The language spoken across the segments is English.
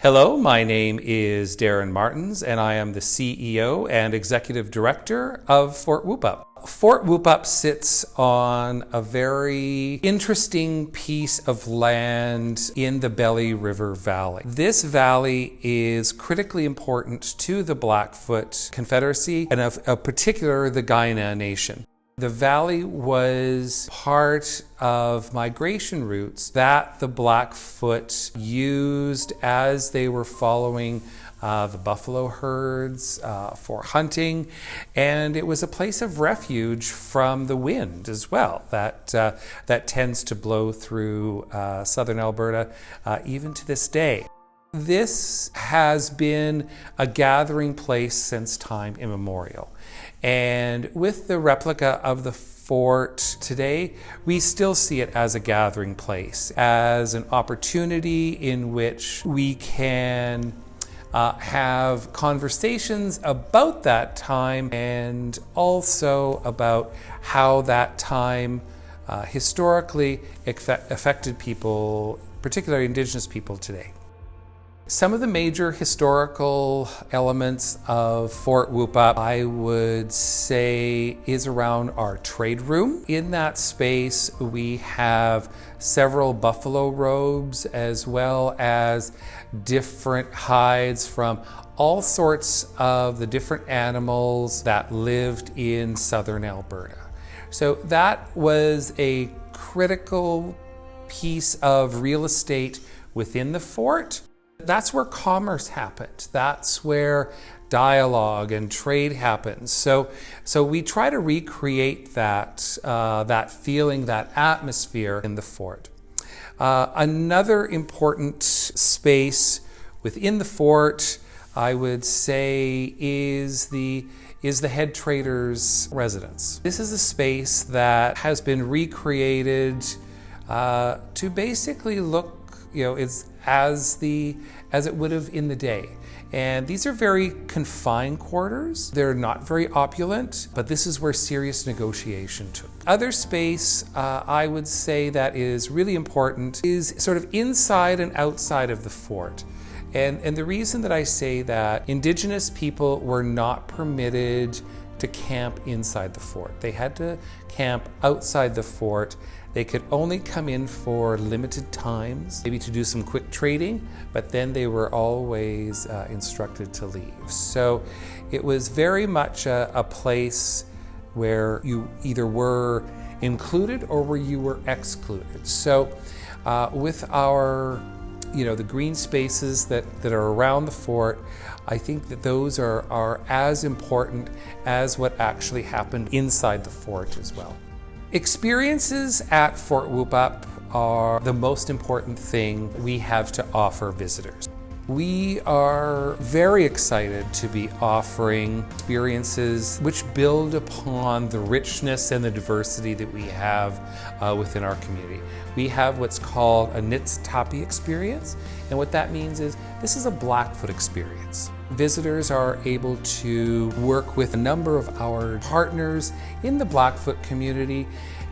Hello, my name is Darren Martins, and I am the CEO and Executive Director of Fort Whoop-Up. Fort Whoop-Up sits on a very interesting piece of land in the Belly River Valley. This valley is critically important to the Blackfoot Confederacy, and of particular the Kainai Nation. The valley was part of migration routes that the Blackfoot used as they were following the buffalo herds for hunting, and it was a place of refuge from the wind as well that tends to blow through southern Alberta even to this day. This has been a gathering place since time immemorial. And with the replica of the fort today, we still see it as a gathering place, as an opportunity in which we can have conversations about that time and also about how that time historically affected people, particularly Indigenous people today. Some of the major historical elements of Fort Whoop-Up, I would say, is around our trade room. In that space, we have several buffalo robes as well as different hides from all sorts of the different animals that lived in southern Alberta. So that was a critical piece of real estate within the fort. That's where commerce happened. That's where dialogue and trade happens. So we try to recreate that feeling, that atmosphere in the fort. Another important space within the fort, I would say, is the head trader's residence. This is a space that has been recreated to basically look, as it would have in the day. And these are very confined quarters. They're not very opulent, but this is where serious negotiation took. Other space I would say that is really important is sort of inside and outside of the fort. And the reason that I say that, Indigenous people were not permitted to camp inside the fort. They had to camp outside the fort. They could only come in for limited times, maybe to do some quick trading, but then they were always instructed to leave. So it was very much a place where you either were included or where you were excluded. So with our, the green spaces that are around the fort, I think that those are as important as what actually happened inside the fort as well. Experiences at Fort Whoop-Up are the most important thing we have to offer visitors. We are very excited to be offering experiences which build upon the richness and the diversity that we have within our community. We have what's called a Nits-Tapi experience, and what that means is this is a Blackfoot experience. Visitors are able to work with a number of our partners in the Blackfoot community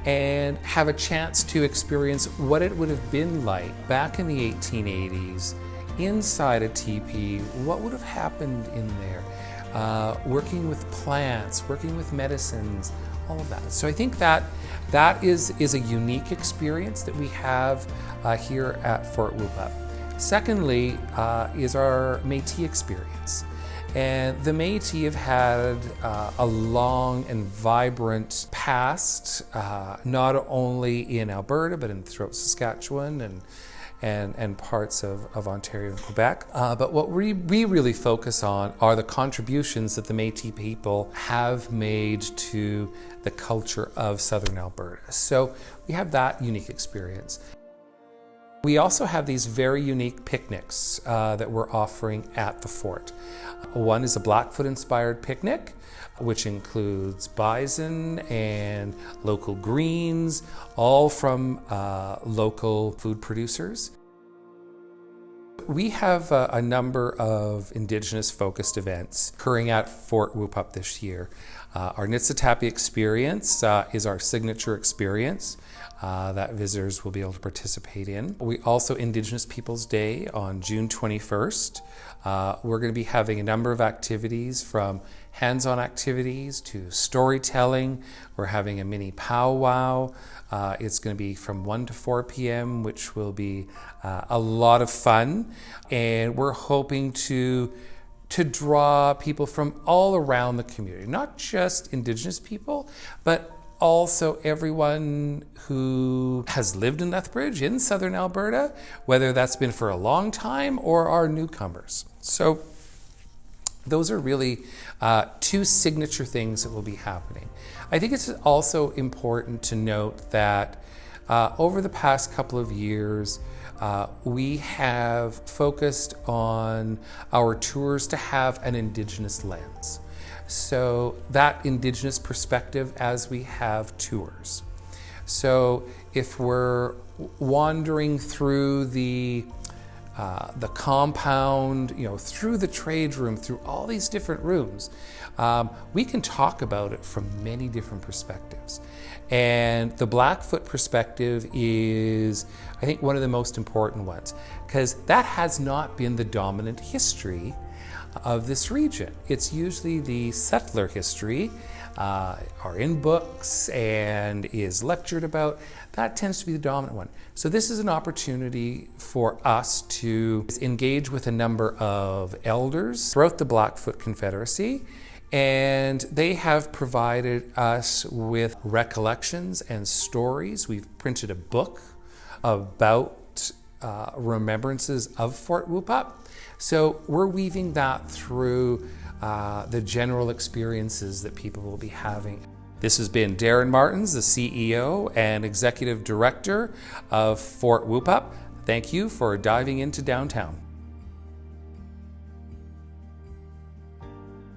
and have a chance to experience what it would have been like back in the 1880s inside a teepee. What would have happened in there? Working with plants, working with medicines, all of that. So I think that is a unique experience that we have here at Fort Whoop-Up. Secondly is our Métis experience. And the Métis have had a long and vibrant past, not only in Alberta, but throughout Saskatchewan and parts of Ontario and Quebec. But what we really focus on are the contributions that the Métis people have made to the culture of southern Alberta. So we have that unique experience. We also have these very unique picnics that we're offering at the fort. One is a Blackfoot-inspired picnic, which includes bison and local greens, all from local food producers. we have a number of Indigenous focused events occurring at Fort Whoop-Up this year. Our Nitsitapi experience is our signature experience that visitors will be able to participate in. We also Indigenous Peoples Day on June 21st. We're going to be having a number of activities, from hands-on activities to storytelling. We're having a mini Pow Wow. It's going to be from 1 to 4 p.m., which will be a lot of fun. And we're hoping to draw people from all around the community, not just Indigenous people, but also everyone who has lived in Lethbridge, in southern Alberta, whether that's been for a long time or our newcomers. So those are really two signature things that will be happening. I think it's also important to note that over the past couple of years, we have focused on our tours to have an Indigenous lens. So that Indigenous perspective as we have tours. So if we're wandering through the compound, through the trade room, through all these different rooms, we can talk about it from many different perspectives. And the Blackfoot perspective is, I think, one of the most important ones, because that has not been the dominant history of this region. It's usually the settler history, are in books and is lectured about. That tends to be the dominant one. So this is an opportunity for us to engage with a number of elders throughout the Blackfoot Confederacy, and they have provided us with recollections and stories. We've printed a book about remembrances of Fort Whoop-Up. So we're weaving that through the general experiences that people will be having. This has been Darren Martins, the CEO and Executive Director of Fort Whoop-Up. Thank you for diving into downtown.